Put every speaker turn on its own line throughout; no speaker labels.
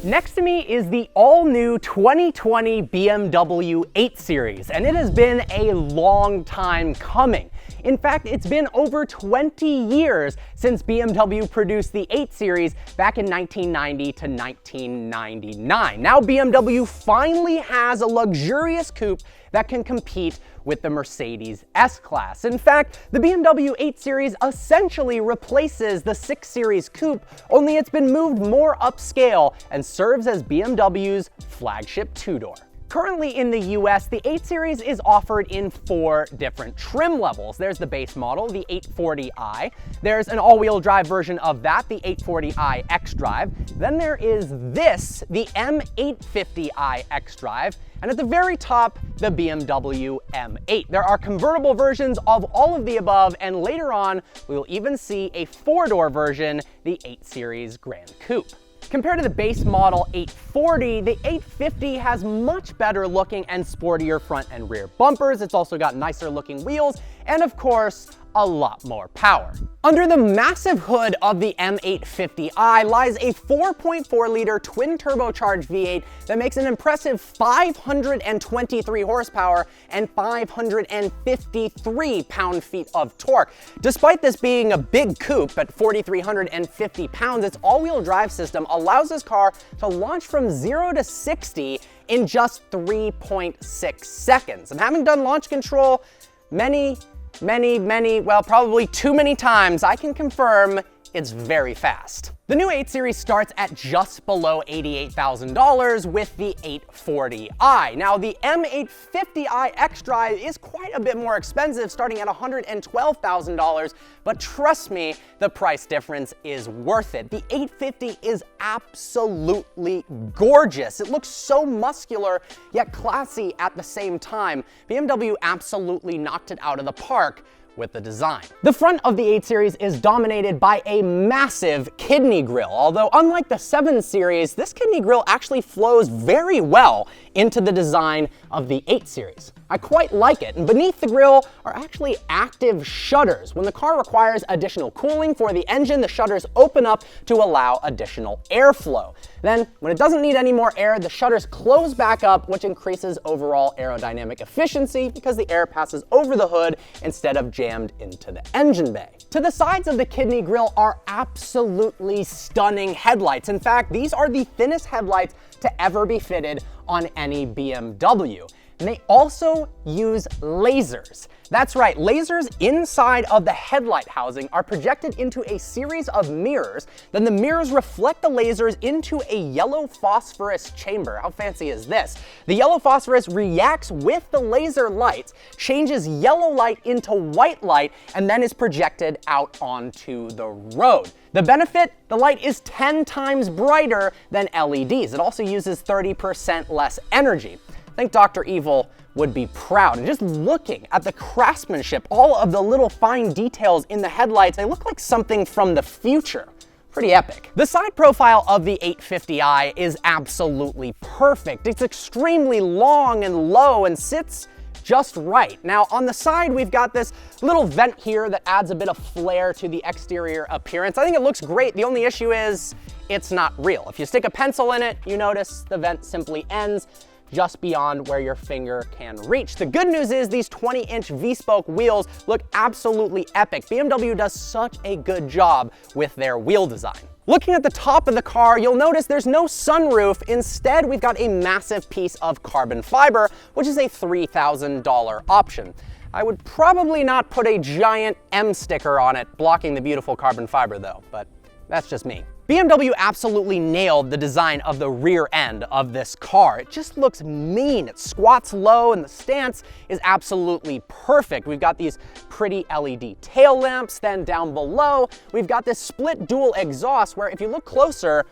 Next to me is the all-new 2020 BMW 8 Series, and it has been a long time coming. In fact, it's been over 20 years since BMW produced the 8 Series back in 1990 to 1999. Now BMW finally has a luxurious coupe that can compete with the Mercedes S-Class. In fact, the BMW 8 Series essentially replaces the 6 Series Coupe, only it's been moved more upscale and serves as BMW's flagship two-door. Currently in the US, the 8 Series is offered in 4 different trim levels. There's the base model, the 840i. There's an all-wheel drive version of that, the 840i xDrive. Then there is this, the M850i xDrive. And at the very top, the BMW M8. There are convertible versions of all of the above, and later on, we will even see a 4-door version, the 8 Series Grand Coupe. Compared to the base model 840, the 850 has much better looking and sportier front and rear bumpers. It's also got nicer looking wheels, and of course, a lot more power. Under the massive hood of the M850i lies a 4.4-liter twin-turbocharged V8 that makes an impressive 523 horsepower and 553 pound-feet of torque. Despite this being a big coupe at 4,350 pounds, its all-wheel drive system allows this car to launch from 0 to 60 in just 3.6 seconds. And having done launch control many, well, probably too many times, I can confirm it's very fast. The new 8 Series starts at just below $88,000 with the 840i. Now, the M850i xDrive is quite a bit more expensive, starting at $112,000, but trust me, the price difference is worth it. The 850 is absolutely gorgeous. It looks so muscular, yet classy at the same time. BMW absolutely knocked it out of the park with the design. The front of the 8 Series is dominated by a massive kidney grille, although unlike the 7 Series, this kidney grille actually flows very well into the design of the 8 Series. I quite like it, and beneath the grille are actually active shutters. When the car requires additional cooling for the engine, the shutters open up to allow additional airflow. Then, when it doesn't need any more air, the shutters close back up, which increases overall aerodynamic efficiency because the air passes over the hood instead of jammed into the engine bay. To the sides of the kidney grille are absolutely stunning headlights. In fact, these are the thinnest headlights to ever be fitted on any BMW. And they also use lasers. That's right, lasers inside of the headlight housing are projected into a series of mirrors. Then the mirrors reflect the lasers into a yellow phosphorus chamber. How fancy is this? The yellow phosphorus reacts with the laser lights, changes yellow light into white light, and then is projected out onto the road. The benefit? The light is 10 times brighter than LEDs. It also uses 30% less energy. I think Dr. Evil would be proud. And just looking at the craftsmanship, all of the little fine details in the headlights, they look like something from the future. Pretty epic. The side profile of the 850i is absolutely perfect. It's extremely long and low and sits just right. Now on the side, we've got this little vent here that adds a bit of flair to the exterior appearance. I think it looks great. The only issue is it's not real. If you stick a pencil in it, you notice the vent simply ends just beyond where your finger can reach. The good news is these 20-inch V-spoke wheels look absolutely epic. BMW does such a good job with their wheel design. Looking at the top of the car, you'll notice there's no sunroof. Instead, we've got a massive piece of carbon fiber, which is a $3,000 option. I would probably not put a giant M sticker on it, blocking the beautiful carbon fiber though, but that's just me. BMW absolutely nailed the design of the rear end of this car. It just looks mean. It squats low and the stance is absolutely perfect. We've got these pretty LED tail lamps. Then down below, we've got this split dual exhaust where if you look closer,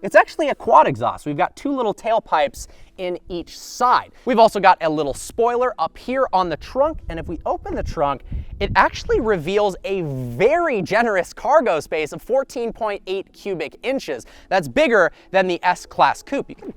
it's actually a quad exhaust. We've got two little tailpipes in each side. We've also got a little spoiler up here on the trunk, and if we open the trunk, it actually reveals a very generous cargo space of 14.8 cubic inches. That's bigger than the S-Class Coupe. You can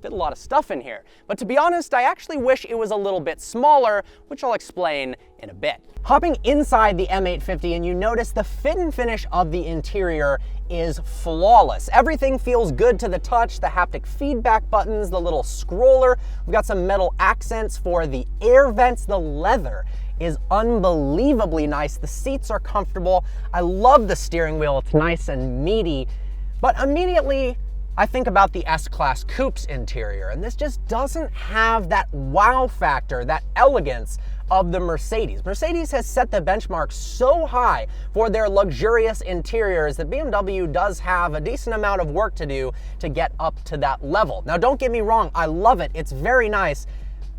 fit a lot of stuff in here. But to be honest, I actually wish it was a little bit smaller, which I'll explain in a bit. Hopping inside the M850 and you notice the fit and finish of the interior is flawless. Everything feels good to the touch, the haptic feedback buttons, the little scroller. We've got some metal accents for the air vents. The leather is unbelievably nice. The seats are comfortable. I love the steering wheel. It's nice and meaty. But immediately, I think about the S-Class Coupe's interior, and this just doesn't have that wow factor, that elegance of the Mercedes. Mercedes has set the benchmark so high for their luxurious interiors that BMW does have a decent amount of work to do to get up to that level. Now, don't get me wrong, I love it. It's very nice.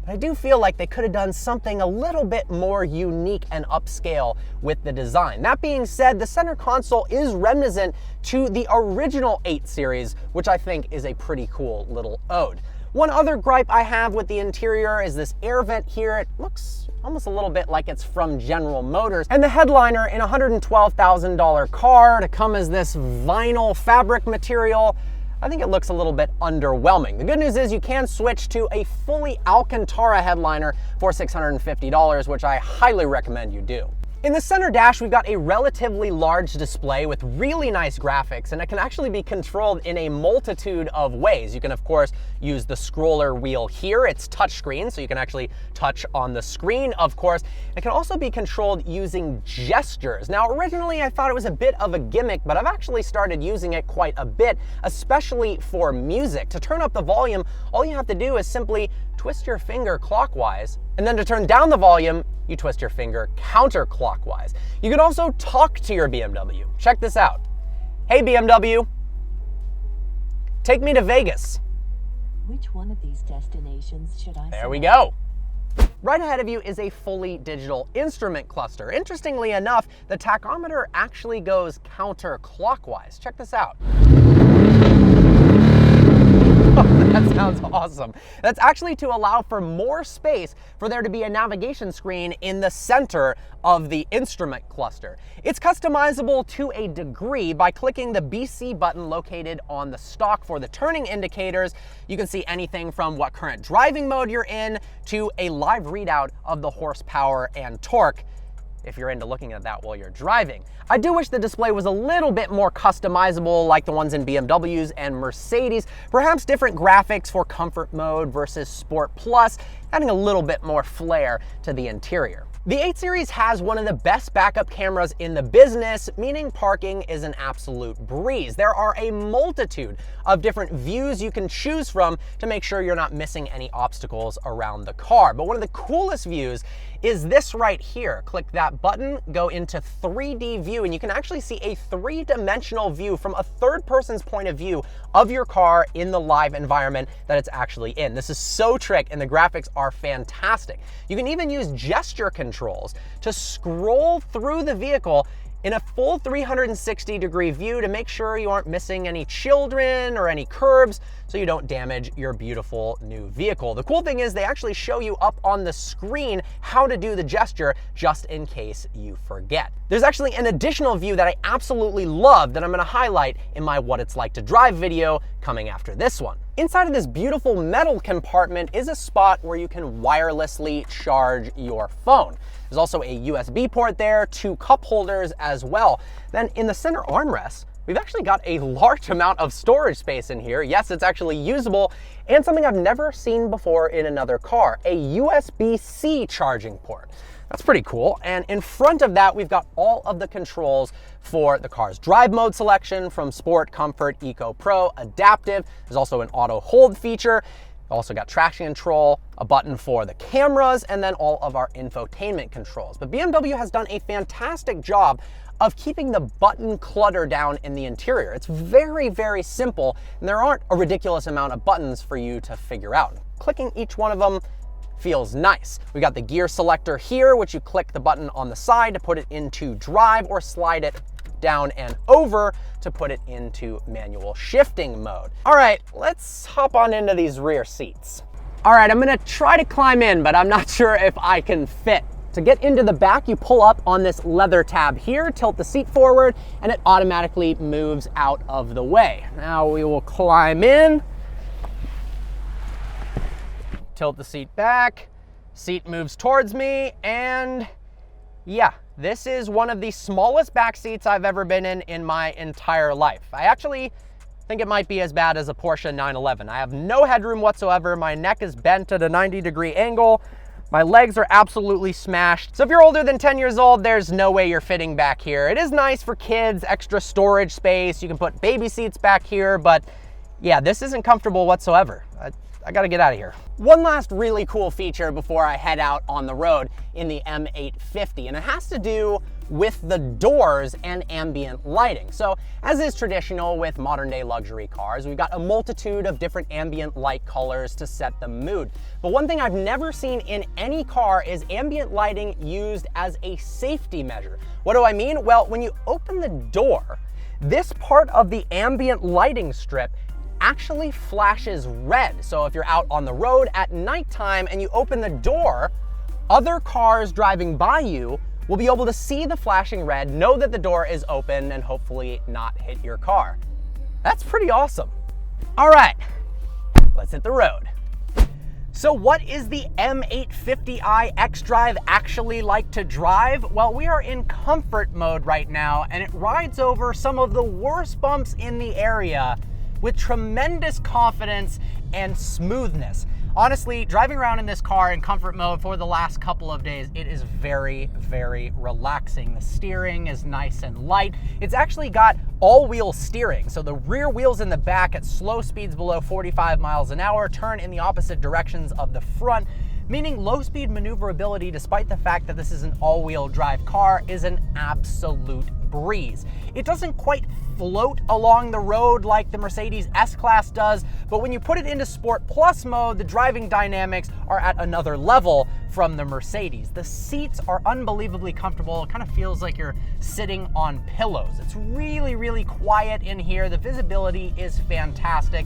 But I do feel like they could have done something a little bit more unique and upscale with the design. That being said, the center console is reminiscent to the original 8 Series, which I think is a pretty cool little ode. One other gripe I have with the interior is this air vent here. It looks almost a little bit like it's from General Motors. And the headliner in a $112,000 car to come as this vinyl fabric material, I think it looks a little bit underwhelming. The good news is you can switch to a fully Alcantara headliner for $650, which I highly recommend you do. In the center dash, we've got a relatively large display with really nice graphics, and it can actually be controlled in a multitude of ways. You can, of course, use the scroller wheel here. It's touchscreen, so you can actually touch on the screen, of course. It can also be controlled using gestures. Now, originally, I thought it was a bit of a gimmick, but I've actually started using it quite a bit, especially for music. To turn up the volume, all you have to do is simply twist your finger clockwise, and then to turn down the volume, you twist your finger counterclockwise. You can also talk to your BMW. Check this out. Hey BMW, take me to Vegas.
Which one of these destinations should I select?
There we go. Right ahead of you is a fully digital instrument cluster. Interestingly enough, the tachometer actually goes counterclockwise. Check this out. That sounds awesome. That's actually to allow for more space for there to be a navigation screen in the center of the instrument cluster. It's customizable to a degree by clicking the BC button located on the stock for the turning indicators. You can see anything from what current driving mode you're in to a live readout of the horsepower and torque, if you're into looking at that while you're driving. I do wish the display was a little bit more customizable like the ones in BMWs and Mercedes. Perhaps different graphics for comfort mode versus Sport Plus, adding a little bit more flair to the interior. The 8 Series has one of the best backup cameras in the business, meaning parking is an absolute breeze. There are a multitude of different views you can choose from to make sure you're not missing any obstacles around the car. But one of the coolest views is this right here. Click that button, go into 3D view, and you can actually see a 3-dimensional view from a third person's point of view of your car in the live environment that it's actually in. This is so trick, and the graphics are fantastic. You can even use gesture controls to scroll through the vehicle in a full 360-degree view to make sure you aren't missing any children or any curbs so you don't damage your beautiful new vehicle. The cool thing is they actually show you up on the screen how to do the gesture just in case you forget. There's actually an additional view that I absolutely love that I'm gonna highlight in my What It's Like to Drive video coming after this one. Inside of this beautiful metal compartment is a spot where you can wirelessly charge your phone. There's also a USB port there, 2 cup holders as well. Then in the center armrest, we've actually got a large amount of storage space in here. Yes, it's actually usable, and something I've never seen before in another car, a USB-C charging port. That's pretty cool. And in front of that, we've got all of the controls for the car's drive mode selection from Sport, Comfort, Eco, Pro, Adaptive. There's also an auto hold feature. Also got traction control, a button for the cameras, and then all of our infotainment controls. But BMW has done a fantastic job of keeping the button clutter down in the interior. It's very, very simple, and there aren't a ridiculous amount of buttons for you to figure out. Clicking each one of them feels nice. We got the gear selector here, which you click the button on the side to put it into drive or slide it down and over to put it into manual shifting mode. All right, let's hop on into these rear seats. All right, I'm gonna try to climb in, but I'm not sure if I can fit. To get into the back, you pull up on this leather tab here, tilt the seat forward, and it automatically moves out of the way. Now we will climb in, tilt the seat back, seat moves towards me, and yeah, this is one of the smallest back seats I've ever been in my entire life. I actually think it might be as bad as a Porsche 911. I have no headroom whatsoever. My neck is bent at a 90-degree angle. My legs are absolutely smashed. So if you're older than 10 years old, there's no way you're fitting back here. It is nice for kids, extra storage space. You can put baby seats back here, but yeah, this isn't comfortable whatsoever. I gotta get out of here. One last really cool feature before I head out on the road in the M850, and it has to do with the doors and ambient lighting. So as is traditional with modern day luxury cars, we've got a multitude of different ambient light colors to set the mood. But one thing I've never seen in any car is ambient lighting used as a safety measure. What do I mean? Well, when you open the door, this part of the ambient lighting strip actually flashes red. So if you're out on the road at nighttime and you open the door, other cars driving by you will be able to see the flashing red, know that the door is open, and hopefully not hit your car. That's pretty awesome. All right, let's hit the road. So what is the M850i xDrive actually like to drive? Well, we are in comfort mode right now, and it rides over some of the worst bumps in the area with tremendous confidence and smoothness. Honestly, driving around in this car in comfort mode for the last couple of days, it is very, very relaxing. The steering is nice and light. It's actually got all-wheel steering, so the rear wheels in the back at slow speeds below 45 miles an hour turn in the opposite directions of the front, meaning low-speed maneuverability, despite the fact that this is an all-wheel drive car, is an absolute breeze. It doesn't quite float along the road like the Mercedes S-Class does, but when you put it into Sport Plus mode, the driving dynamics are at another level from the Mercedes. The seats are unbelievably comfortable. It kind of feels like you're sitting on pillows. It's really, really quiet in here. The visibility is fantastic.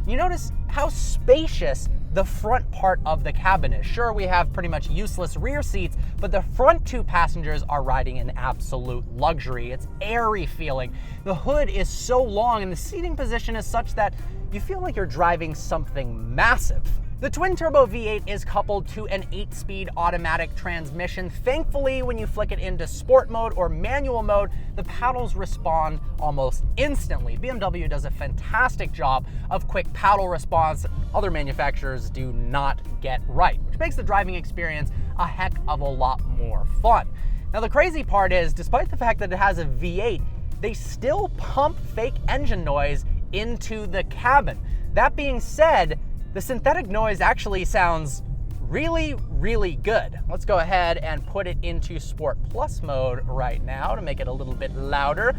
You notice how spacious the front part of the cabin is. Sure, we have pretty much useless rear seats, but the front two passengers are riding in absolute luxury. It's airy feeling. The hood is so long and the seating position is such that you feel like you're driving something massive. The twin-turbo V8 is coupled to an 8-speed automatic transmission. Thankfully, when you flick it into sport mode or manual mode, the paddles respond almost instantly. BMW does a fantastic job of quick paddle response that other manufacturers do not get right, which makes the driving experience a heck of a lot more fun. Now, the crazy part is, despite the fact that it has a V8, they still pump fake engine noise into the cabin. That being said, the synthetic noise actually sounds really, really good. Let's go ahead and put it into Sport Plus mode right now to make it a little bit louder.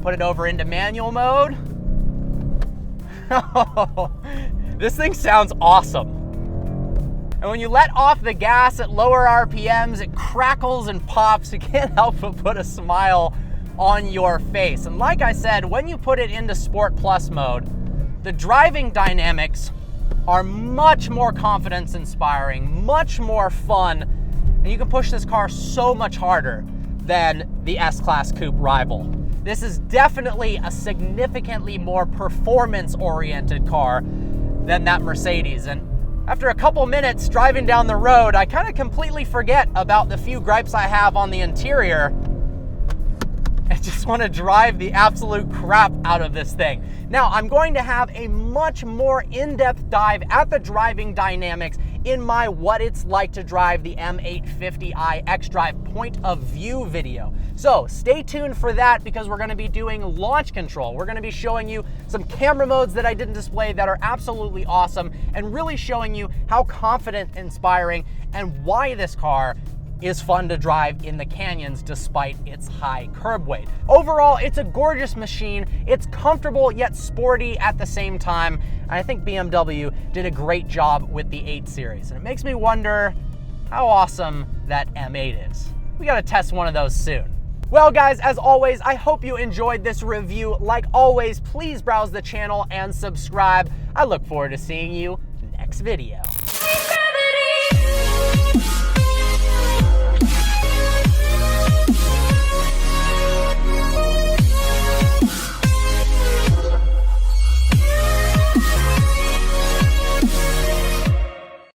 Put it over into manual mode. This thing sounds awesome. And when you let off the gas at lower RPMs, it crackles and pops. You can't help but put a smile on your face. And like I said, when you put it into Sport Plus mode, the driving dynamics are much more confidence-inspiring, much more fun, and you can push this car so much harder than the S-Class Coupe rival. This is definitely a significantly more performance-oriented car than that Mercedes, and after a couple minutes driving down the road, I kind of completely forget about the few gripes I have on the interior. I just want to drive the absolute crap out of this thing. Now, I'm going to have a much more in-depth dive at the driving dynamics in my what it's like to drive the M850i xDrive point of view video. So stay tuned for that because we're gonna be doing launch control. We're gonna be showing you some camera modes that I didn't display that are absolutely awesome and really showing you how confident, inspiring, and why this car is fun to drive in the canyons despite its high curb weight. Overall, it's a gorgeous machine. It's comfortable yet sporty at the same time. And I think BMW did a great job with the 8 Series. And it makes me wonder how awesome that M8 is. We gotta test one of those soon. Well guys, as always, I hope you enjoyed this review. Like always, please browse the channel and subscribe. I look forward to seeing you next video.